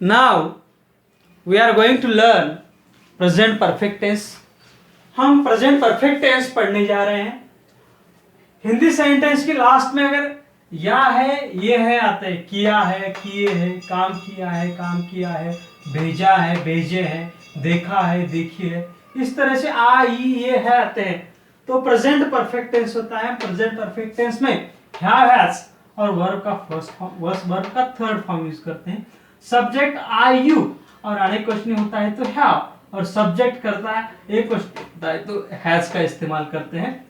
Now we are going to learn present perfect tense. हम present perfect tense पढ़ने जा रहे हैं। हिंदी सेंटेंस की लास्ट में अगर या है ये है आते हैं, किया है किए है, काम किया है काम किया है, भेजा है भेजे हैं, देखा है देखी है, इस तरह से आ ई ये है आते हैं तो प्रेजेंट परफेक्ट टेंस होता है। प्रेजेंट परफेक्ट टेंस में हैव हैज और वर्ब का फर्स्ट फॉर्म वर्ब का थर्ड फॉर्म यूज करते हैं। सब्जेक्ट आई यू और अनेक क्वेश्चन होता है तो हैव, और सब्जेक्ट करता है एक क्वेश्चन होता है तो हैज का इस्तेमाल करते हैं।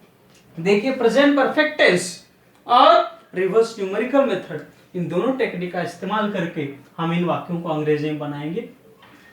देखिए प्रेजेंट परफेक्ट टेंस और रिवर्स न्यूमेरिकल मेथड, इन दोनों टेक्निक का इस्तेमाल करके हम इन वाक्यों को अंग्रेजी में बनाएंगे।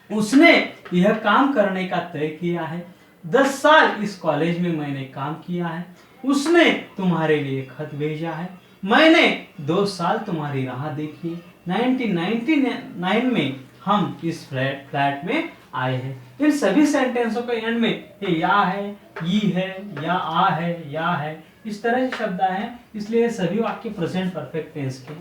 उसने यह काम करने का तय किया है, 10 साल इस कॉलेज में मैंने काम किया है, उसने तुम्हारे लिए खत भेजा है, मैंने 2 साल तुम्हारी राह देखी है, 1999 में हम इस फ्लैट में आए हैं। इन सभी सेंटेंसों के एंड में ये या है, ई है, या आ है, या है, इस तरह से शब्द आए हैं, इसलिए सभी वाक्य प्रेजेंट परफेक्ट टेंस के।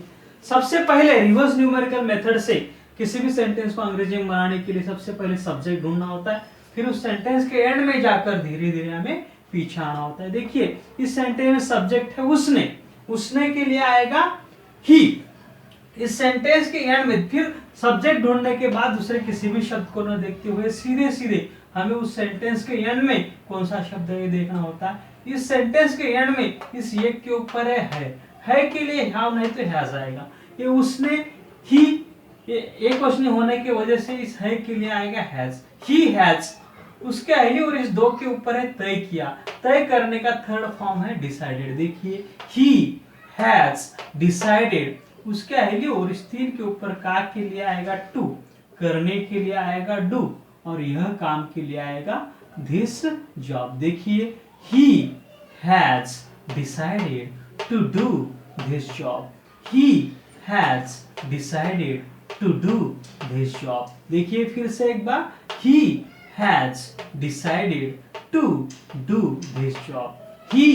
सबसे पहले रिवर्स न्यूमेरिकल मेथड से किसी भी सेंटेंस को अंग्रेजी में बनाने के लिए सबसे पहले सब्जेक्ट ढूंढना होता है, फिर उस सेंटेंस के एंड में जाकर धीरे धीरे हमें पीछे आना होता है। देखिए इस सेंटेंस में सब्जेक्ट है उसने, उसने के लिए आएगा ही। इस सेंटेंस के एंड में फिर सब्जेक्ट ढूंढने के बाद दूसरे किसी भी शब्द को न देखते हुए सीधे सीधे हमें उस सेंटेंस के एंड में कौन सा शब्द है ये देखना होता है। इस सेंटेंस के एंड में इस ये के ऊपर है के लिए हैव नहीं तो हैज आएगा। ये उसने ही एक क्वेश्चन होने की वजह से इस है के लिए आएगा हैज, ही हैज। उसके अहली और इस दो के ऊपर है तय किया, तय करने का थर्ड फॉर्म है डिसाइडेड। देखिए ही हैज डिसाइडेड, उसके अहली और इस तीन के ऊपर का के लिए आएगा टू, करने के लिए आएगा डू, और यह काम के लिए आएगा दिस जॉब। देखिए he has decided to do this job, he has decided to do this job। देखिए फिर से एक बार, he has decided to do this job, he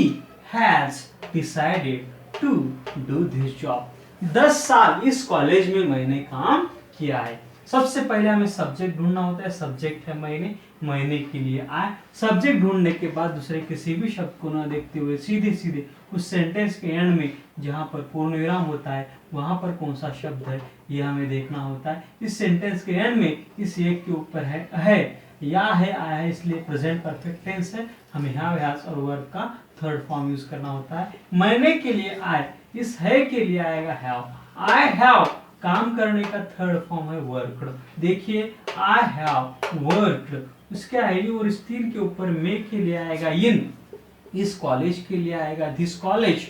has decided to do this job। 10 साल इस कॉलेज में मैंने काम किया है। सबसे पहले हमें सब्जेक्ट ढूंढना होता है, सब्जेक्ट है मैंने, महीने के लिए आए। सब्जेक्ट ढूंढने के बाद दूसरे किसी भी शब्द को न देखते हुए सीधे सीधे उस सेंटेंस के एंड में जहां पर पूर्ण विराम होता है वहां पर कौन सा शब्द है ये हमें देखना होता है। इस सेंटेंस के एंड में इस एक के ऊपर है या है आया है, इसलिए प्रेजेंट परफेक्ट टेंस है। हमें हैव हैज और वर्ब का थर्ड फॉर्म यूज करना होता है। महीने के लिए आए, इस है के लिए आएगा हैव, आई हैव काम करने का थर्ड फॉर्म है वर्कड। देखिए आई हैव वर्कड, उसके आईडी और इस तीन के ऊपर मे के लिए आएगा इन, इस कॉलेज के लिए आएगा दिस कॉलेज,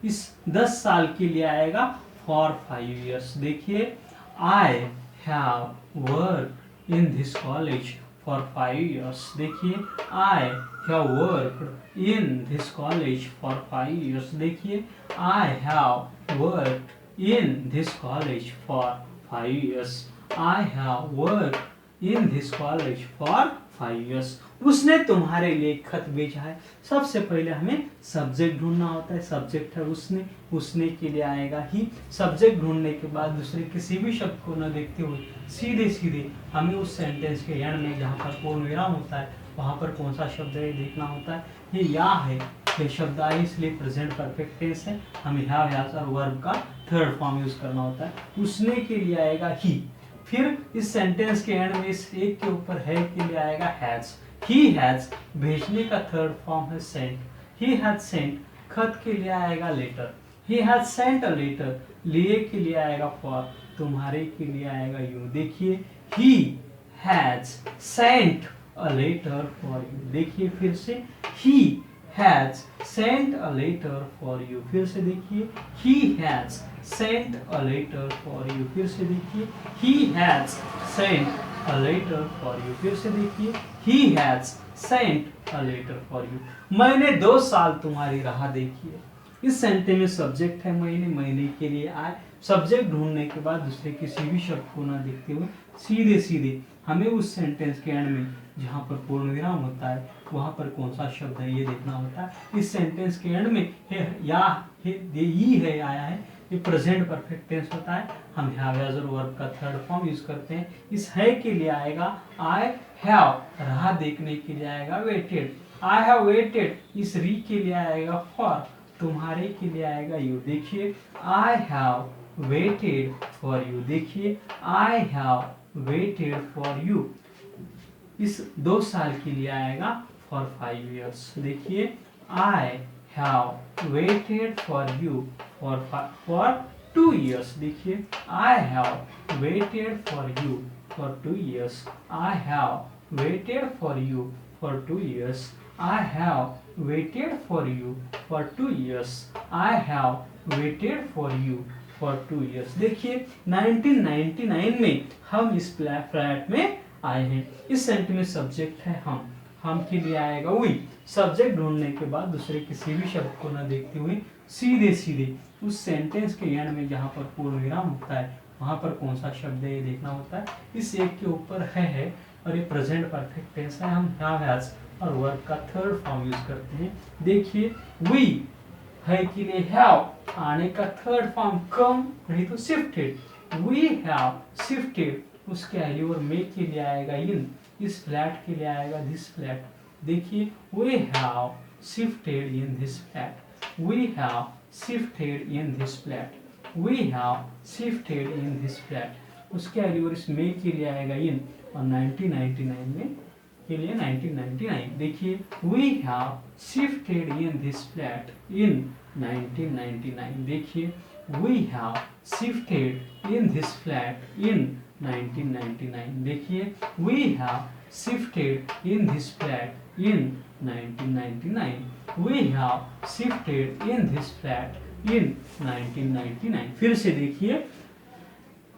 इस 10 साल के लिए आएगा फॉर 5 years। देखिए I have work in this college for 5 years। देखिए I have worked in this college for 5 years। देखिए I have worked in this college for 5 years, I have worked in this college for 5 years। उसने तुम्हारे लिए खत भेजा है। सबसे पहले हमें सब्जेक्ट ढूंढना होता है, सब्जेक्ट है उसने, उसने के लिए आएगा ही। सब्जेक्ट ढूंढने के बाद दूसरे किसी भी शब्द को न देखते हुए सीधे सीधे हमें उस सेंटेंस के एंड में जहाँ पर पूर्ण विराम होता है वहाँ पर कौन सा शब्द है देखना होता है। ये या है, ये शब्द आए इसलिए प्रेजेंट परफेक्ट टेंस है। हमें हैव हैज और वर्ब का थर्ड फॉर्म यूज करना होता है। उसने के लिए आएगा ही, फिर इस सेंटेंस के एंड में इस एक के ऊपर है के लिए आएगा हैज, ही हैज भेजने का थर्ड फॉर्म है सेंट, ही हैज सेंट खत के लिए आएगा letter, he has sent a letter लिए के लिए आएगा फॉर, तुम्हारे के लिए आएगा यू। देखिए he has sent a letter for you. देखिए फिर से he has sent a letter for you। फिर से देखिए he has sent a letter for you। फिर से देखिए he has sent a letter for you। फिर से देखिए he has sent a letter for you। मैंने 2 साल तुम्हारी राह देखी है। इस सेंटेंस में सब्जेक्ट है महीने, महीने के लिए आए। सब्जेक्ट ढूंढने के बाद दूसरे किसी भी शब्द को ना देखते हुए सीधे सीधे हमें उस सेंटेंस के एंड में जहाँ पर पूर्ण विराम होता है वहाँ पर कौन सा शब्द है ये देखना होता है। इस सेंटेंस के एंड में है या है, ये ही है आया है, ये प्रेजेंट परफेक्ट टेंस होता है। हम हैव एज और वर्ब का थर्ड फॉर्म यूज करते हैं। इस है के लिए आएगा आई हैव, राह देखने के लिए आएगा वेटेड, आई हैव वेटेड। इस री के लिए आएगा फॉर, तुम्हारे के लिए आएगा यू। देखिए I have waited for you, देखिए I have waited for you. इस 2 साल के लिए आएगा फॉर 5 years। देखिए I have waited for you for 2 years। देखिए I have waited for you for 2 years, I have waited for you for 2 years, I have waited for you for 2 years, I have waited for you for 2 years। देखिए 1999 में हम इस flat में आए हैं। इस sentence में सब्जेक्ट है हम के लिए आएगा वी। सब्जेक्ट ढूंढने के बाद दूसरे किसी भी शब्द को न देखते हुए सीधे उस सेंटेंस के एंड में जहाँ पर पूर्ण विराम होता है वहाँ पर कौन सा शब्द है ये देखना होता है। इस एक के ऊपर है और ये प्रेजेंट परफेक्ट टेंस है। हम हैव हैज और वर्ब का थर्ड फॉर्म यूज करते हैं। देखिए वी है के लिए हैव, आने का थर्ड फॉर्म कम नहीं तो शिफ्टेड, वी हैव शिफ्टेड। उसके आगे और मेक के लिए आएगा इन, इस फ्लैट के लिए आएगा दिस फ्लैट। देखिए we have shifted in this flat, we have shifted in this flat, we have shifted in this flat. उसके आगे और इस मेक के लिए आएगा इन और 1999 में के लिए 1999। देखिए we have shifted in this flat in 1999। देखिए we have shifted in this flat in 1999। देखिए we have shifted in this flat in 1999, we have shifted in this flat in 1999। फिर से देखिए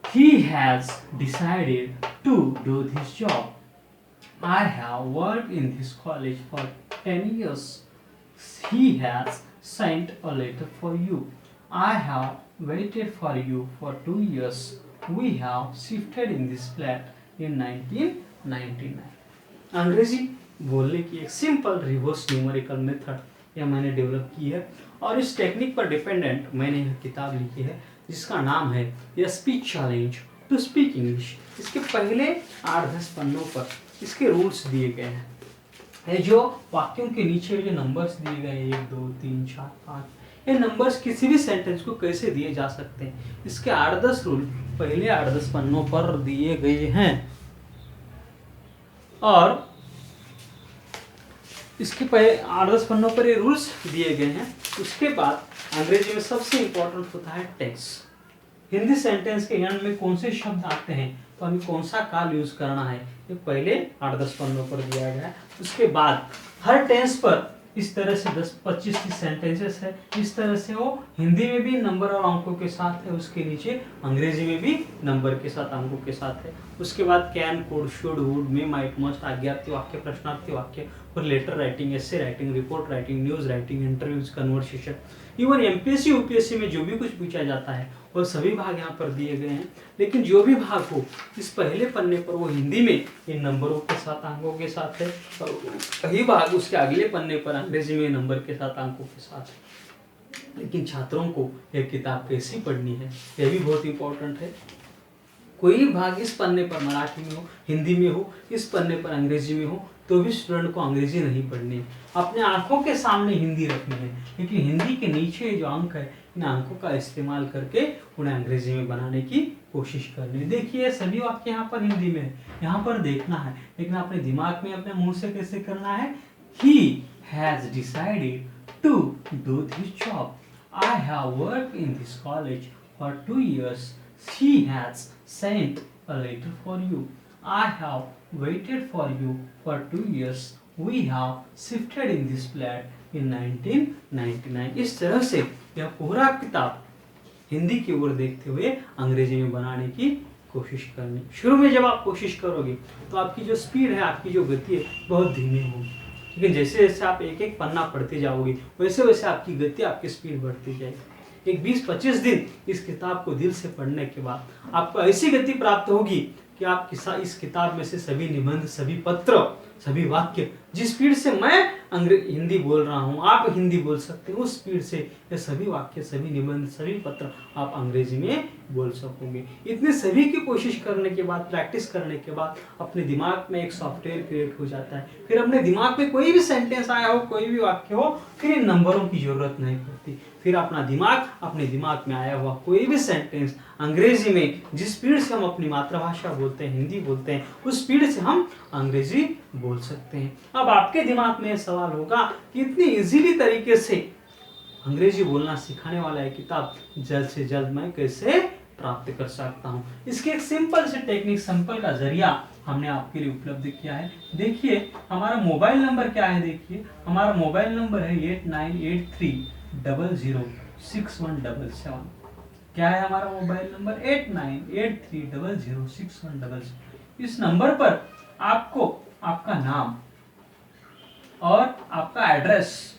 he has decided to do this job, I have worked in this college for 10 years, he has sent a letter for you, I have waited for you for 2 years, we have shifted in this flat in 1999। अंग्रेजी बोलने की एक simple reverse numerical method यह मैंने develop की है और इस टेक्निक पर डिपेंडेंट मैंने यह किताब लिखी है जिसका नाम है the speech challenge to speak English. इसके पहले 8-10 पन्नों पर इसके रूल्स दिए गए हैं। ये जो वाक्यों के नीचे जो नंबर्स दिए गए 1 2 3 4 5, ये नंबर्स किसी भी सेंटेंस को कैसे दिए जा सकते हैं, इसके 8-10 रूल पहले 8-10 पन्नों पर दिए गए हैं। और इसके पहले 8-10 पन्नों पर ये रूल्स दिए गए हैं। उसके बाद अंग्रेजी में सबसे इंपॉर्टेंट होता है टेंस। हिंदी सेंटेंस के एंड में कौन से शब्द आते हैं तो हमें कौन सा काल यूज करना है ये पहले 8-10 पन्नों पर दिया गया है। उसके बाद हर टेंस पर इस तरह से 10-25 सेंटेंसेस है। इस तरह से वो हिंदी में भी नंबर और अंकों के साथ है, उसके नीचे अंग्रेजी में भी नंबर के साथ अंकों के साथ है। उसके बाद can, could, should, would, may, might, must, आज्ञार्थी वाक्य, प्रश्नार्थी वाक्य और letter writing, essay writing, report writing, news writing, interviews, conversation, even MPSC UPSC में जो भी कुछ पूछा जाता है वो सभी भाग यहाँ पर दिए गए हैं। लेकिन जो भी भाग हो इस पहले पन्ने पर वो हिंदी में इन नंबरों के साथ अंकों के साथ है और कई भाग उसके अगले पन्ने पर अंग्रेजी में नंबर के साथ अंकों के साथ है। लेकिन छात्रों को यह किताब कैसी पढ़नी है यह भी बहुत इंपॉर्टेंट है। कोई भाग इस पन्ने पर मराठी में हो, हिंदी में हो, इस पन्ने पर अंग्रेजी में हो तो भी स्टूडेंट को अंग्रेजी नहीं पढ़नी है, अपने आंखों के सामने हिंदी रखनी है। लेकिन हिंदी के नीचे जो अंक है इन अंकों का इस्तेमाल करके उन्हें अंग्रेजी में बनाने की कोशिश करनी है। देखिए सभी वाक्य यहाँ पर हिंदी में है, यहाँ पर देखना है, लेकिन अपने दिमाग में अपने मुंह से कैसे करना है। He has decided to do this job. I have worked in this college for 2 years. She has sent a letter for you. I have waited for you for 2 years. We have shifted in this flat in 1999। इस तरह से यह पूरा किताब हिंदी की ओर देखते हुए अंग्रेजी में बनाने की कोशिश करनी। शुरू में जब आप कोशिश करोगे तो आपकी जो स्पीड है, आपकी जो गति है बहुत धीमी होगी, लेकिन जैसे जैसे आप एक एक पन्ना पढ़ते जाओगे वैसे वैसे आपकी गति, आपकी स्पीड बढ़ती जाएगी। एक 20-25 दिन इस किताब को दिल से पढ़ने के बाद आपको ऐसी गति प्राप्त होगी कि आप इस किताब में से सभी निबंध, सभी पत्र, सभी वाक्य जिस स्पीड से मैं हिंदी बोल रहा हूँ, आप हिंदी बोल सकते हैं, उस स्पीड से ये सभी वाक्य, सभी निबंध, सभी पत्र आप अंग्रेजी में बोल सकोगे। इतने सभी की कोशिश करने के बाद, प्रैक्टिस करने के बाद अपने दिमाग में एक सॉफ्टवेयर क्रिएट हो जाता है। फिर अपने दिमाग में कोई भी सेंटेंस आया हो, कोई भी वाक्य हो, फिर इन नंबरों की जरूरत नहीं पड़ती। फिर अपने दिमाग में आया हुआ कोई भी सेंटेंस अंग्रेजी में, जिस स्पीड से हम अपनी मातृभाषा बोलते हैं, हिंदी बोलते हैं, उस स्पीड से हम अंग्रेजी बोल सकते हैं। अब आपके दिमाग में सवाल होगा कि इतनी इजीली तरीके से अंग्रेजी बोलना सिखाने वाला है किताब जल्द से जल्द मैं कैसे प्राप्त कर सकता हूँ। इसके एक सिंपल से टेक्निक, सिंपल का जरिया हमने आपके लिए उपलब्ध किया है। देखिए हमारा मोबाइल नंबर क्या है, देखिए हमारा मोबाइल नंबर है 8983006177। क्या है हमारा मोबाइल नंबर? 8983006177। इस नंबर पर आपको आपका नाम और आपका एड्रेस,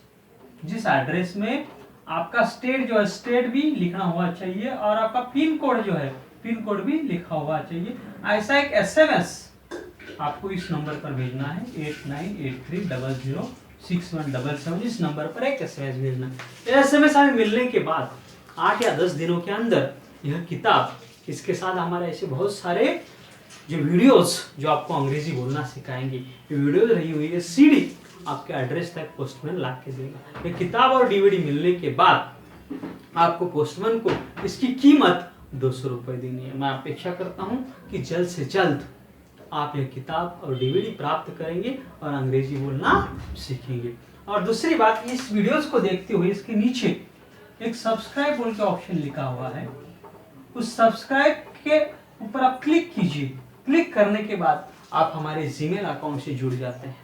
जिस एड्रेस में आपका स्टेट जो है, स्टेट भी लिखना हुआ चाहिए और आपका पिन कोड जो है, पिन कोड भी लिखा हुआ चाहिए। ऐसा एक एसएमएस आपको इस नंबर पर भेजना है 8983006177। इस नंबर पर एक एसएमएस भेजना है। एसएमएस हमें मिलने के बाद 8 या 10 दिनों के अंदर यह किताब, इसके साथ हमारे ऐसे बहुत सारे जो वीडियोस जो आपको अंग्रेजी बोलना सिखाएंगे, ये वीडियोस रही हुई है सीडी आपके एड्रेस तक पोस्टमैन ला के देगा। ये किताब और डीवीडी मिलने के बाद आपको पोस्टमैन को इसकी कीमत 200 रुपये देनी है। मैं अपेक्षा करता हूँ कि जल्द से जल्द आप यह किताब और डीवीडी प्राप्त करेंगे और अंग्रेजी बोलना सीखेंगे। और दूसरी बात, इस वीडियोस को देखते हुए इसके नीचे एक सब्सक्राइब बोल के ऑप्शन लिखा हुआ है, उस सब्सक्राइब के ऊपर आप क्लिक कीजिए। क्लिक करने के बाद आप हमारे जीमेल अकाउंट से जुड़ जाते हैं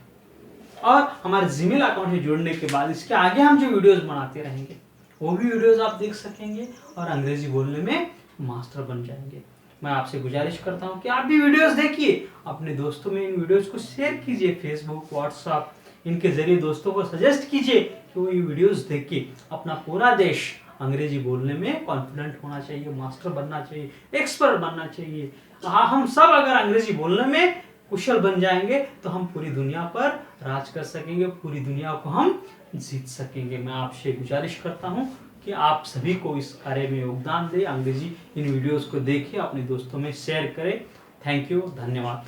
और हमारे जीमेल अकाउंट से जुड़ने के बाद इसके आगे हम जो वीडियोस बनाते रहेंगे वो भी वीडियोस आप देख सकेंगे और अंग्रेजी बोलने में मास्टर बन जाएंगे। मैं आपसे गुजारिश करता हूं कि आप भी वीडियोस देखिए, अपने दोस्तों में इन वीडियोस को शेयर कीजिए, फेसबुक, व्हाट्सएप, इनके जरिए दोस्तों को सजेस्ट कीजिए कि वो ये वीडियोस देख के अपना पूरा देश अंग्रेजी बोलने में कॉन्फिडेंट होना चाहिए, मास्टर बनना चाहिए, एक्सपर्ट बनना चाहिए। हाँ, हम सब अगर अंग्रेजी बोलने में कुशल बन जाएंगे तो हम पूरी दुनिया पर राज कर सकेंगे, पूरी दुनिया को हम जीत सकेंगे। मैं आपसे गुजारिश करता हूं कि आप सभी को इस कार्य में योगदान दें, अंग्रेजी इन वीडियोस को देखें, अपने दोस्तों में शेयर करें। थैंक यू, धन्यवाद।